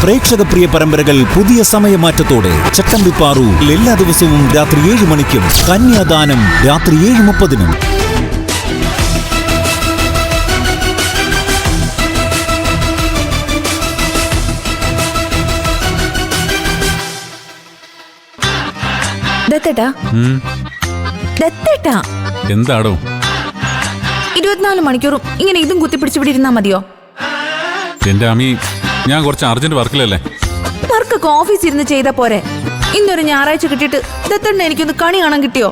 പ്രേക്ഷക പ്രിയ പരമ്പരകൾ പുതിയ സമയമാറ്റത്തോടെ ചട്ടമ്പിപ്പാറു എല്ലാ ദിവസവും രാത്രി 7 മണിക്കും കന്യാദാനം രാത്രി 7:30-നും. എന്താടോ 24 മണിക്കൂറും ഇങ്ങനെ ഇതും കുത്തിപ്പിടിച്ചിവിടെ ഇരുന്നാ മതിയോ? എന്റെ അമ്മി, ഞാൻ കുറച്ച് അർജന്റ് വർക്കിലല്ലേ. വർക്കൊക്കെ ഓഫീസിൽ ഇരുന്ന് ചെയ്താ പോരെ? ഇന്നൊരു ഞായറാഴ്ച കിട്ടിയിട്ട് ദത്തണ്ണ എനിക്കൊന്ന് കണി കാണാൻ കിട്ടിയോ?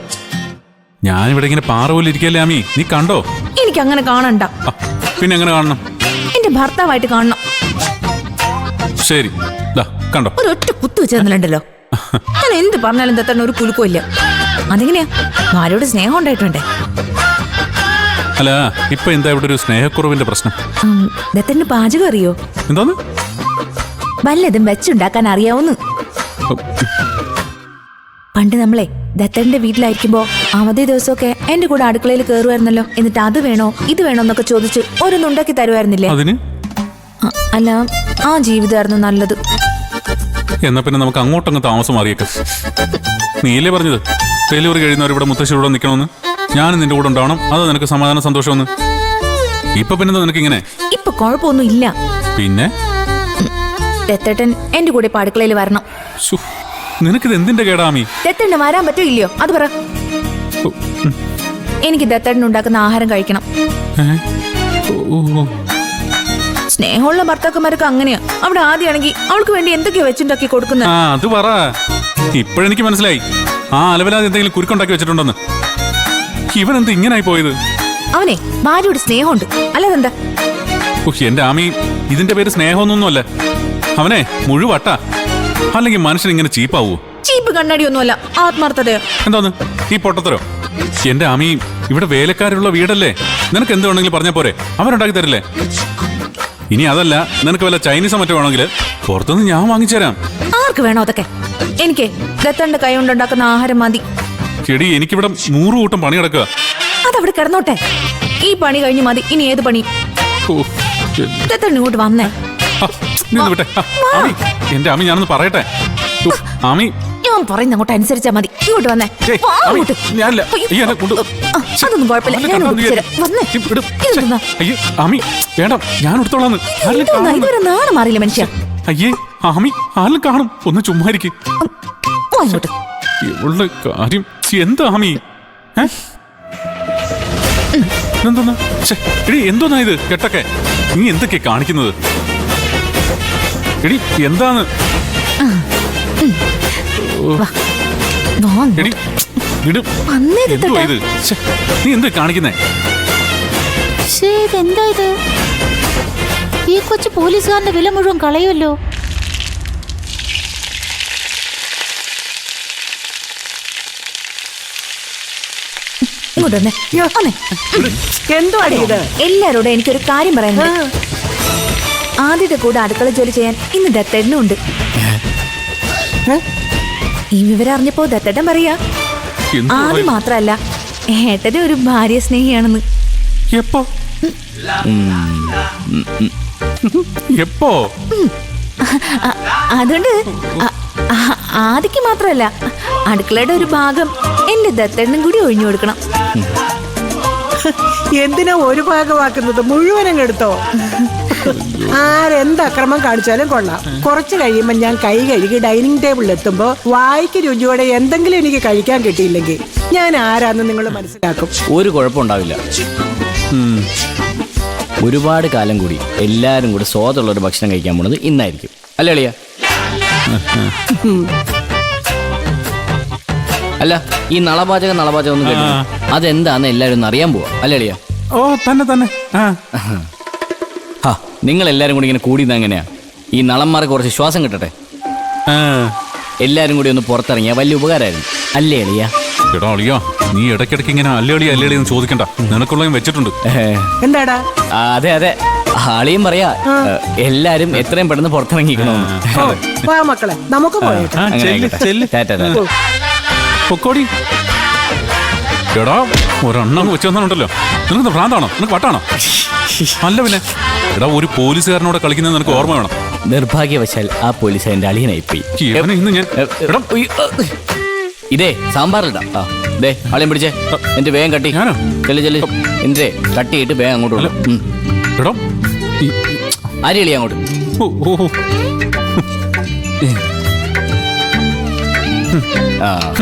ഞാൻ ഇവിടെ ഇങ്ങനെ പാറ പോലെ ഇരിക്കല്ലേ അമ്മി, നീ കണ്ടോ? എനിക്ക് അങ്ങനെ കാണണ്ട. പിന്നെ എങ്ങനെ കാണണം? എന്റെ ഭർത്താവായിട്ട് കാണണം. ശരി, കണ്ടോ? ഒരൊറ്റ കുത്തു വെച്ചിരുന്നല്ലോ. ഞാൻ എന്ത് പറഞ്ഞാലും ദത്തണ്ണ ഒരു കുലുക്കമില്ല. അതെങ്ങനെയാ? ഭാര്യയോട് സ്നേഹം ഉണ്ടായിട്ടുണ്ടേ. അല്ല, ഇപ്പൊ എന്താ ഇവിടെ ഒരു സ്നേഹക്കുറവിന്റെ പ്രശ്നം? ദത്തന് പാചകം അറിയോ? എന്താന്ന്? വല്ലതും വെച്ചുണ്ടാക്കാൻ അറിയാവുന്നു. പണ്ട് നമ്മളെ ദത്തന്റെ വീട്ടിലായിരിക്കുമ്പോ അവധി ദിവസമൊക്കെ എന്റെ കൂടെ അടുക്കളയിൽ കയറുമായിരുന്നല്ലോ. എന്നിട്ട് അത് വേണോ ഇത് വേണോ എന്നൊക്കെ ചോദിച്ച് ഓരോന്നുണ്ടാക്കി തരുമായിരുന്നില്ലേ? അല്ല, ആ ജീവിതമായിരുന്നു നല്ലത്. എന്നാ പിന്നെ നമുക്ക് അങ്ങോട്ടങ്ങ് താമസം മാറിയേക്കാം. നീയല്ലേ പറഞ്ഞത് ഡെലിവറി കഴിയുന്നവർ ഇവിടെ മുത്തശ്ശിയോടെ നിൽക്കണമെന്ന്? ഞാനും നിന്റെ കൂടെ ഉണ്ടാവണം, അത് നിനക്ക് സമാധാനം സന്തോഷമെന്ന്. ഇപ്പൊ പിന്നെ നിനക്ക് ഇങ്ങനെ? ഇപ്പൊ കുഴപ്പമൊന്നും ഇല്ല. പിന്നെ ദത്തേട്ടൻ എന്റെ കൂടെ ഇപ്പൊ അടുക്കളയിൽ വരണം. നിനക്കിത് എന്തിന്റെ കേടാമി? ദത്തേട്ടന് വരാൻ പറ്റോ ഇല്ലയോ അത് പറ. എനിക്ക് ദത്തേട്ടൻ ഉണ്ടാക്കുന്ന ആഹാരം കഴിക്കണം. സ്നേഹമുള്ള ഭർത്താക്കന്മാരൊക്കെ അങ്ങനെയാ. അവിടെ ആദ്യമാണെങ്കിൽ അവൾക്ക് വേണ്ടി എന്തൊക്കെയോ വെച്ചുണ്ടാക്കി കൊടുക്കുന്നത്. അത് പറ. ഇപ്പോഴെനിക്ക് മനസ്സിലായി ആ അലവലാതെ എന്തെങ്കിലും കുരുക്കുണ്ടാക്കി വെച്ചിട്ടുണ്ടെന്ന്. ഇവനെന്ത് ഇങ്ങനായി പോയത്? അവനെ ഭാര്യയോട് സ്നേഹമുണ്ട്, അല്ലാതെന്താ? എന്റെ ആമി, ഇതിന്റെ പേര് സ്നേഹമൊന്നുമല്ല. അവനെ മുഴുവട്ടാ. അല്ലെങ്കിൽ മനുഷ്യൻ ഇങ്ങനെ ചീപ്പാവൂ? ചീപ്പ് കണ്ണാടിയൊന്നുമല്ല, ആത്മാർത്ഥതയോ. എന്താന്ന് ഈ പൊട്ടത്തരോ? എന്റെ ആമി, ഇവിടെ വേലക്കാരുള്ള വീടല്ലേ, നിനക്ക് എന്ത് വേണമെങ്കിലും പറഞ്ഞാ പോരെ, അവരുണ്ടാക്കി തരില്ലേ? ഇനി അതല്ല, നിനക്ക് വല്ല ചൈനീസോ മറ്റോ വേണമെങ്കിൽ പുറത്തുനിന്ന് ഞാൻ വാങ്ങിച്ചുതരാം. ആർക്ക് വേണോ അതൊക്കെ? എനിക്ക് ദത്തന്റെ കൈ കൊണ്ടുണ്ടാക്കുന്ന ആഹാരം മതി. ചെടി, എനിക്കിവിടെ 100 കൂട്ടം പണി കിടക്കുക. അതവിടെ കിടന്നോട്ടെ. ഈ പണി കഴിഞ്ഞ് മതി ഇനി ഏത് പണി. ദത്തൻ ഇങ്ങോട്ട് വന്നേ. എന്റെ ആമി, ഞാനൊന്ന് പറയട്ടെ. ആമി, ഞാൻ പറയുന്ന അങ്ങോട്ട് അനുസരിച്ചാ മതി. ഇങ്ങോട്ട് വന്നേ. അതൊന്നും കുഴപ്പമില്ല, ഞാൻ ആമി വേണ്ട, ഞാൻ എടുത്തോളാന്ന്. ഇതുവരെ നാണം മാറിയില്ല മനുഷ്യ. അയ്യേ ആമി, ആരും കാണും, ഒന്ന് ചുമ്മാരിക്കും. ഇങ്ങോട്ട് ഇവളുടെ കാര്യം എന്താ ആമി? എന്തോന്നാ എടി, എന്തോന്നാ ഇത് കെട്ടൊക്കെ? നീ എന്തൊക്കെയാ കാണിക്കുന്നത്? എടി എന്താന്ന്? എടി എന്തുവാ ഇത്? നീ എന്ത് കാണിക്കുന്നേ? എന്താ ഇത്? ഈ കൊച്ചു പോലീസുകാരന്റെ വില മുഴുവൻ കളയുമല്ലോ. എല്ലാരോടും എനിക്കൊരു കാര്യം പറയാനുണ്ട്. ആദ്യത്തെ കൂടെ അടുക്കള ജോലി ചെയ്യാൻ ഇന്ന് ദത്തേട്ടനും ഉണ്ട്. ഈ വിവരം അറിഞ്ഞപ്പോ ദത്തേട്ടൻ പറയാ ആദ്യം മാത്രല്ല, ഏട്ടനും ഒരു ഭാര്യ സ്നേഹിയാണെന്ന്. എപ്പോ? എപ്പോ? അതുകൊണ്ട് ആദിക്ക് മാത്രല്ല, അടുക്കളയുടെ ഒരു ഭാഗം എന്റെ ദത്തേട്ടനും കൂടി ഒഴിഞ്ഞു കൊടുക്കണം. എന്തിനാ ഒരു ഭാഗമാക്കുന്നത്? മുഴുവനും എടുത്തോ. ആരെന്ത് അക്രമം കാണിച്ചാലും കൊള്ളാം. കുറച്ച് കഴിയുമ്പോ ഞാൻ കൈ കഴുകി ഡൈനിങ് ടേബിളിൽ എത്തുമ്പോ വായിക്ക് രുചിയോടെ എന്തെങ്കിലും എനിക്ക് കഴിക്കാൻ കിട്ടിയില്ലെങ്കിൽ ഞാൻ ആരാന്ന് നിങ്ങൾ മനസ്സിലാക്കും. ഒരു കുഴപ്പമുണ്ടാവില്ല. ഒരുപാട് കാലം കൂടി എല്ലാരും കൂടി സ്വാദുള്ള ഒരു ഭക്ഷണം കഴിക്കാൻ പോണത് ഇന്നായിരിക്കും, അല്ലേ അളിയ? അല്ല, ഈ നളപാചകം ഒന്നും കേട്ടു, അതെന്താന്ന് എല്ലാരും ഒന്ന് അറിയാൻ പോവാ, അല്ലേ അളിയ? ഓ തന്നെ തന്നെ. നിങ്ങൾ എല്ലാരും കൂടി ഇങ്ങനെ കൂടി എങ്ങനെയാ? ഈ നളന്മാർക്ക് കുറച്ച് ശ്വാസം കിട്ടട്ടെ. എല്ലാരും കൂടി ഒന്ന് പുറത്തിറങ്ങിയാ വലിയ ഉപകാരമായിരുന്നു, അല്ലേ അളിയ? എടാ അളിയാ, നീ ഇടയ്ക്കിടയ്ക്ക് ഇങ്ങനെ അല്ലേളി എന്ന് ചോദിക്കണ്ട, നിനക്കുള്ള വെച്ചിട്ടുണ്ട്. എന്താടാ? അതെ അതെ, ആളിയും പറയാ എല്ലാരും എത്രയും പെട്ടെന്ന് പുറത്തിറങ്ങിക്കണോന്ന്. മക്കളെ നമുക്ക് പൊക്കോടി. എടാ, ഒരെണ്ണം വെച്ച് തന്നിട്ടുണ്ടല്ലോ. നിനക്ക് ഭ്രാന്താണോ? നിനക്ക് വട്ടാണോ? അല്ല പിന്നെ. എടാ, ഒരു പോലീസുകാരനോട് കളിക്കുന്നത് നിനക്ക് ഓർമ്മ വേണം. നിർഭാഗ്യവശാൽ ആ പോലീസ് എന്റെ അളിയനായിപ്പോയി. ഇവനെ ഇന്ന് ഞാൻ എടാ, ഇതേ സാമ്പാറിലിടാം. ആ ദേ അളിയൻ പിടിച്ചേ. എന്റെ വേഗം കട്ടി. ഞാനോ? ചെല്ലു എന്റെ കട്ടിയിട്ട് വേഗം അങ്ങോട്ട് വിടാം. എടാ, ആര് എളിയ അങ്ങോട്ട്. ഓ, ഓ, ഓ. ആ